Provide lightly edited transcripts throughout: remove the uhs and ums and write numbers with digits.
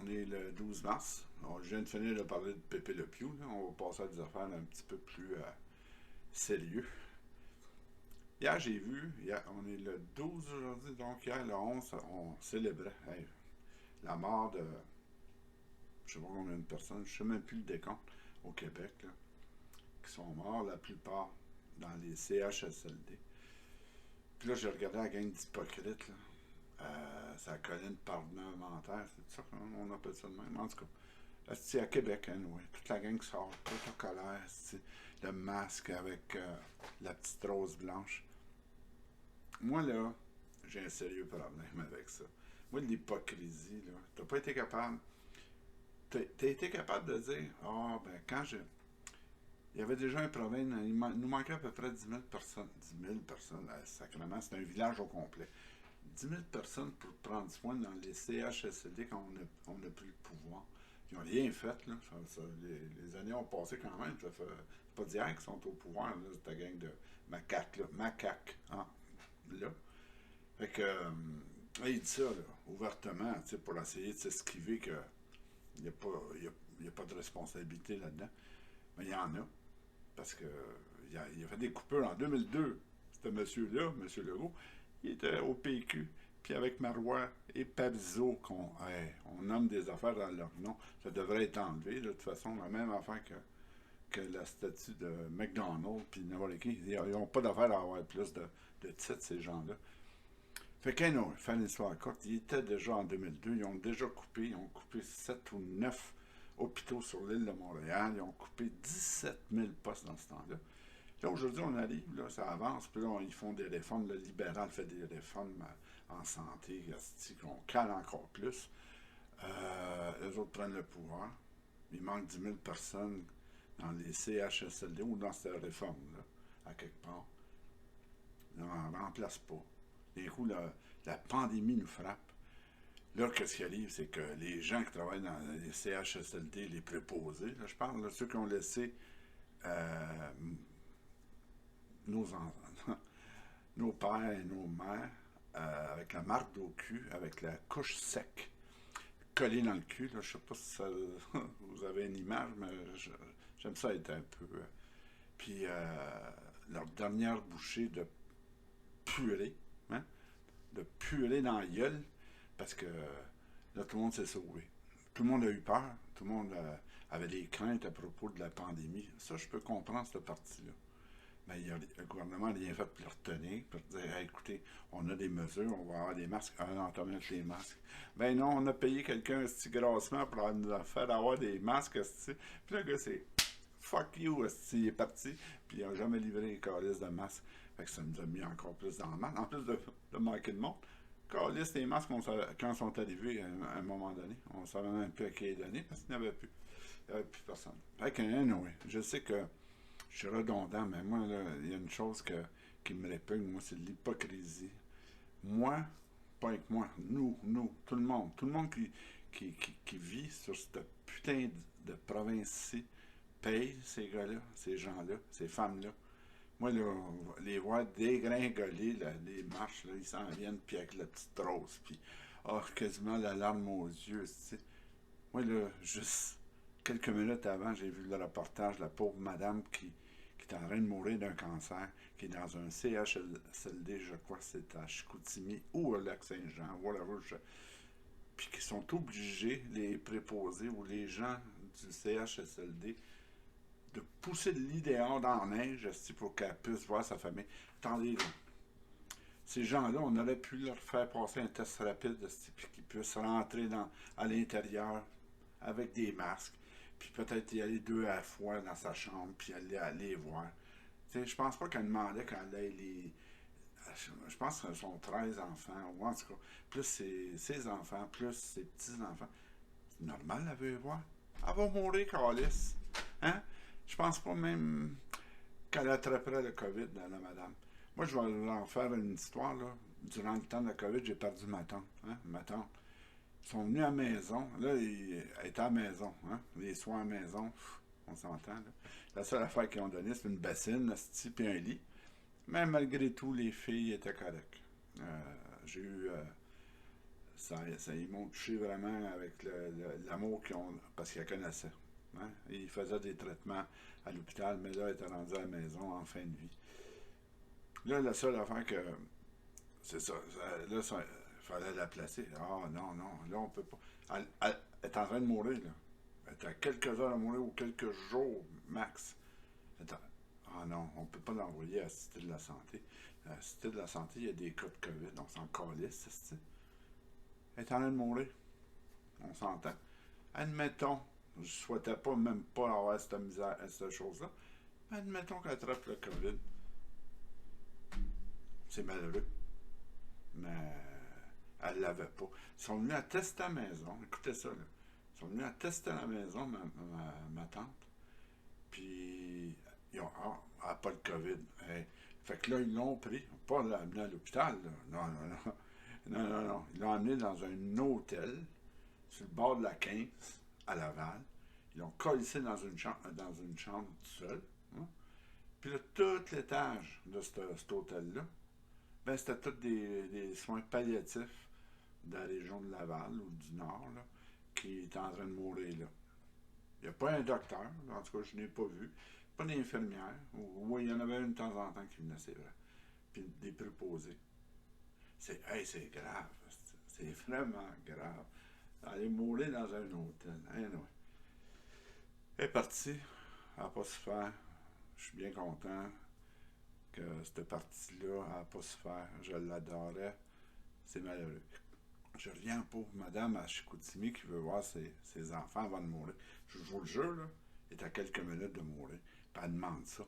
On est le 12 mars. Je viens de finir de parler de Pépé Le Pew. Là. On va passer à des affaires un petit peu plus sérieux. Hier, j'ai vu, on est le 12 aujourd'hui, donc hier, le 11, on célébrait la mort de, je sais pas combien de personnes, je sais même plus le décompte au Québec, là, qui sont morts, la plupart dans les CHSLD. Puis là, j'ai regardé la gang d'hypocrites, là. Ça colline parlementaire, c'est ça qu'on appelle ça de même. En tout cas, c'est à Québec, hein, oui. Toute la gang sort, protocolaire, le masque avec la petite rose blanche. Moi, là, j'ai un sérieux problème avec ça. Moi, de l'hypocrisie, là, t'as pas été capable. T'as été capable de dire, ah, ben, quand je. Il y avait déjà un problème, nous manquait à peu près 10 000 personnes. 10 000 personnes, sacrément, c'est un village au complet. 10 000 personnes pour prendre soin dans les CHSLD quand on a pris le pouvoir. Ils n'ont rien fait, là. Les années ont passé quand même. C'est pas d'hier qu'ils sont au pouvoir, là, cette gang de macaques, là. Macaques, hein, là. Fait que, il dit ça, là, ouvertement, pour essayer de s'esquiver qu'il n'y a, y a pas de responsabilité là-dedans. Mais il y en a. Parce que il a fait des coupures en 2002. C'était monsieur-là, monsieur Legault. Il était au PQ. Puis avec Marois et Pabzo, on nomme des affaires dans leur nom, ça devrait être enlevé. De toute façon, la même affaire que la statue de McDonald's puis n'importe qui. Ils n'ont pas d'affaire à avoir plus de titres, ces gens-là. Fait qu'un non, faire l'histoire courte, ils étaient déjà en 2002, ils ont coupé 7 ou 9 hôpitaux sur l'île de Montréal, ils ont coupé 17 000 postes dans ce temps-là. Là, aujourd'hui, on arrive, là, ça avance, puis là, ils font des réformes. Le libéral fait des réformes en santé, qu'on cale encore plus. Les autres prennent le pouvoir. Il manque 10 000 personnes dans les CHSLD ou dans cette réforme-là, à quelque part. On n'en remplace pas. D'un coup, la pandémie nous frappe. Là, qu'est-ce qui arrive, c'est que les gens qui travaillent dans les CHSLD, les préposés, là, je parle, là, ceux qui ont laissé nos enfants, nos pères et nos mères, avec la marque au cul, avec la couche sec, collée dans le cul. Là, je sais pas si ça, vous avez une image, mais j'aime ça être un peu. Puis leur dernière bouchée de purée, hein, de purée dans la gueule, parce que là, tout le monde s'est sauvé. Tout le monde a eu peur, tout le monde avait des craintes à propos de la pandémie. Ça, je peux comprendre cette partie-là. Mais le gouvernement n'a rien fait pour le retenir, pour dire hey, écoutez, on a des mesures, on va avoir des masques. Ah non, t'as mettre les masques. Ben non, on a payé quelqu'un grassement pour nous faire avoir des masques. Puis le gars, c'est fuck you, il est parti, puis il n'a jamais livré les calices de masques. Fait que ça nous a mis encore plus dans le mal. En plus de manquer de monde, calices, les masques, quand ils sont arrivés à un moment donné, on savait même plus à qui les donner parce qu'il n'y avait plus. Il n'y avait plus personne. Fait que, anyway, je sais que je suis redondant, mais moi, il y a une chose qui me répugne, moi, c'est l'hypocrisie. Moi, pas avec moi, nous, tout le monde qui vit sur cette putain de province-ci, paye ces gars-là, ces gens-là, ces femmes-là. Moi, là, les voir dégringoler les marches, là, ils s'en viennent, puis avec la petite rose, puis quasiment la larme aux yeux, tu sais. Moi, là, juste quelques minutes avant, j'ai vu le reportage de la pauvre madame qui est en train de mourir d'un cancer, qui est dans un CHSLD, je crois que c'est à Chicoutimi ou à Lac-Saint-Jean, whatever. Puis qui sont obligés, les préposés ou les gens du CHSLD, de pousser le lit dehors dans la neige pour qu'elle puisse voir sa famille. Attendez, là. Ces gens-là, on aurait pu leur faire passer un test rapide puis qu'ils puissent rentrer à l'intérieur avec des masques, puis peut-être y aller deux à la fois dans sa chambre, puis aller voir. T'sais, je pense pas qu'elle demandait qu'elle ait les. Je pense que sont 13 enfants, ou en tout cas, plus ses enfants, plus ses petits-enfants. C'est normal, elle veut les voir. Elle va mourir, Calice. Hein? Je pense pas même qu'elle attraperait le COVID, la madame. Moi, je vais en faire une histoire, là. Durant le temps de la COVID, j'ai perdu ma tante. Hein? Ma tante. Ils sont venus à la maison. Là, elle était à la maison. Hein? Les soins à la maison, on s'entend. Là. La seule affaire qu'ils ont donnée, c'est une bassine, puis un lit. Mais malgré tout, les filles étaient correctes. J'ai eu Ils m'ont touché vraiment avec l'amour qu'ils ont, parce qu'ils la connaissaient. Hein? Ils faisaient des traitements à l'hôpital, mais là, ils étaient rendus à la maison en fin de vie. Là, la seule affaire que. C'est ça. Là, il fallait la placer. Ah non, non, là, on peut pas. Elle est en train de mourir, là. Elle est à quelques heures à mourir ou quelques jours max. Ah non, on peut pas l'envoyer à la Cité de la Santé. À la Cité de la Santé, il y a des cas de COVID, on s'en calisse, c'est. Elle est en train de mourir. On s'entend. Admettons, je souhaitais pas même pas avoir cette misère, cette chose-là. Admettons qu'elle attrape le COVID. C'est malheureux. Mais elle l'avait pas. Ils sont venus à tester à la maison. Écoutez ça, là. Ils sont venus à tester à la maison, ma tante. Puis, ils ont. Ah, elle n'a pas le COVID. Hey. Fait que là, ils l'ont pris. Pas l'amener à l'hôpital, là. Non, non, non. Non, non, non. Ils l'ont emmené dans un hôtel, sur le bord de la 15, à Laval. Ils l'ont collé dans une chambre tout seul. Hein. Puis là, tout l'étage de cet hôtel-là, ben, c'était tous des soins palliatifs de la région de Laval ou du Nord, là, qui étaient en train de mourir là. Il n'y a pas un docteur, en tout cas, je n'ai pas vu. Pas d'infirmière. Oui, il y en avait une de temps en temps qui venait, c'est vrai. Puis des préposés. C'est grave. C'est vraiment grave. Aller mourir dans un hôtel. Anyway. Elle est partie. Elle n'a pas su faire. Je suis bien content que cette partie-là n'a pas su faire. Je l'adorais. C'est malheureux. Je reviens à pauvre madame à Chicoutimi qui veut voir ses enfants avant de mourir. Je vous le jure, là, elle est à quelques minutes de mourir. Puis elle demande ça.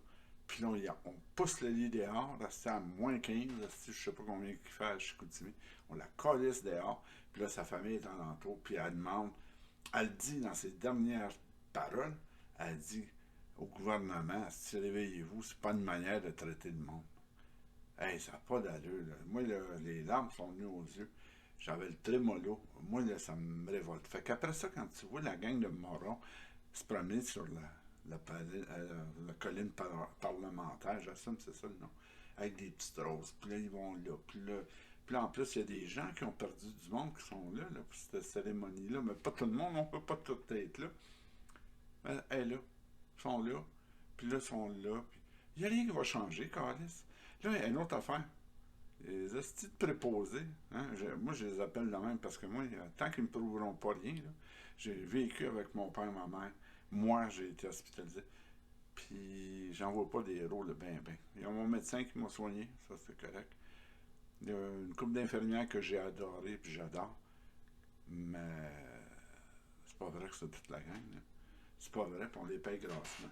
Puis là, on pousse le lit dehors, c'est à moins 15, je sais pas combien il fait à Chicoutimi. On la calisse dehors, puis là, sa famille est en entour, puis elle demande, elle dit dans ses dernières paroles, elle dit au gouvernement, si réveillez-vous, c'est pas une manière de traiter le monde. Hey, ça n'a pas d'allure, là. Moi, là, les larmes sont venues aux yeux. J'avais le trémolo. Moi, là, ça me révolte. Fait qu'après ça, quand tu vois la gang de morons se promener sur la colline parlementaire, j'assume c'est ça le nom, avec des petites roses, puis là, ils vont là, puis là, en plus, il y a des gens qui ont perdu du monde qui sont là pour cette cérémonie-là, mais pas tout le monde, on peut pas tout être là. Mais elle est là, ils sont là, puis là, ils sont là, puis il n'y a rien qui va changer, Carlis. Là, il y a une autre affaire. Les hosties de préposés, hein, moi je les appelle de même parce que moi, tant qu'ils ne me prouveront pas rien, là, j'ai vécu avec mon père et ma mère. Moi, j'ai été hospitalisé. Puis j'en vois pas des héros, le ben ben. Il y a mon médecin qui m'a soigné, ça c'est correct. Il y a une couple d'infirmières que j'ai adoré puis j'adore. Mais c'est pas vrai que c'est toute la gang. Là. C'est pas vrai, puis on les paye grassement.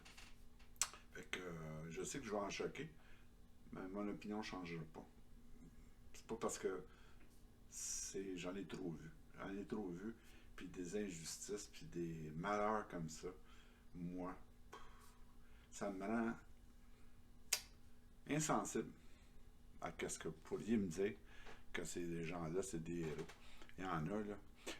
Fait que je sais que je vais en choquer, mais mon opinion ne changera pas. C'est pas parce que j'en ai trop vu. J'en ai trop vu, puis des injustices, puis des malheurs comme ça. Moi, ça me rend insensible à ce que vous pourriez me dire que ces gens-là, c'est des héros. Il y en a, là.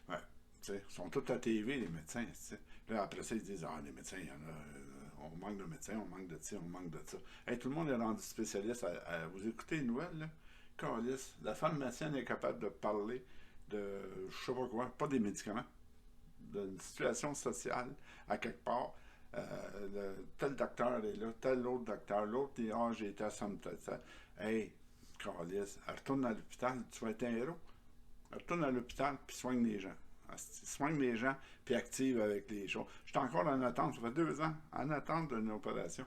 Ouais, tu sais, ils sont tous à TV, les médecins, tu sais. Là, après ça, ils disent, ah, les médecins, il y en a, on manque de médecins, on manque de ci, on manque de ça. Hey, tout le monde est rendu spécialiste vous écoutez les nouvelles, là. Calice, la pharmacienne est capable de parler de, je sais pas quoi, pas des médicaments, d'une situation sociale à quelque part. Tel docteur est là, tel autre docteur, l'autre dit, ah, j'ai été à ça. Hey, Calice, retourne à l'hôpital, tu vas être un héros. Retourne à l'hôpital, puis soigne les gens. Soigne les gens, puis active avec les choses. Je suis encore en attente, ça fait 2 ans, en attente d'une opération.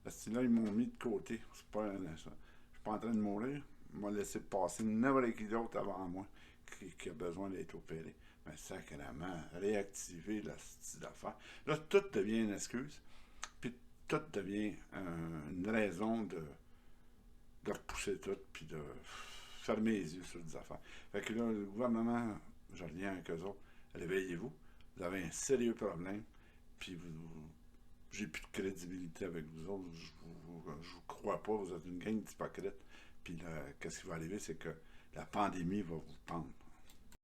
Parce que là, ils m'ont mis de côté. C'est pas ça. Je suis pas en train de mourir. Ils m'ont laissé passer n'importe qui d'autre avant moi qui a besoin d'être opéré. Mais sacrément, réactiver la style d'affaires. Là, tout devient une excuse, puis tout devient une raison de repousser tout, puis de fermer les yeux sur des affaires. Fait que là, le gouvernement, je reviens avec eux autres, réveillez-vous, vous avez un sérieux problème, puis j'ai plus de crédibilité avec vous autres, je vous crois pas, vous êtes une gang d'hypocrites, puis là, qu'est-ce qui va arriver, c'est que la pandémie va vous pendre.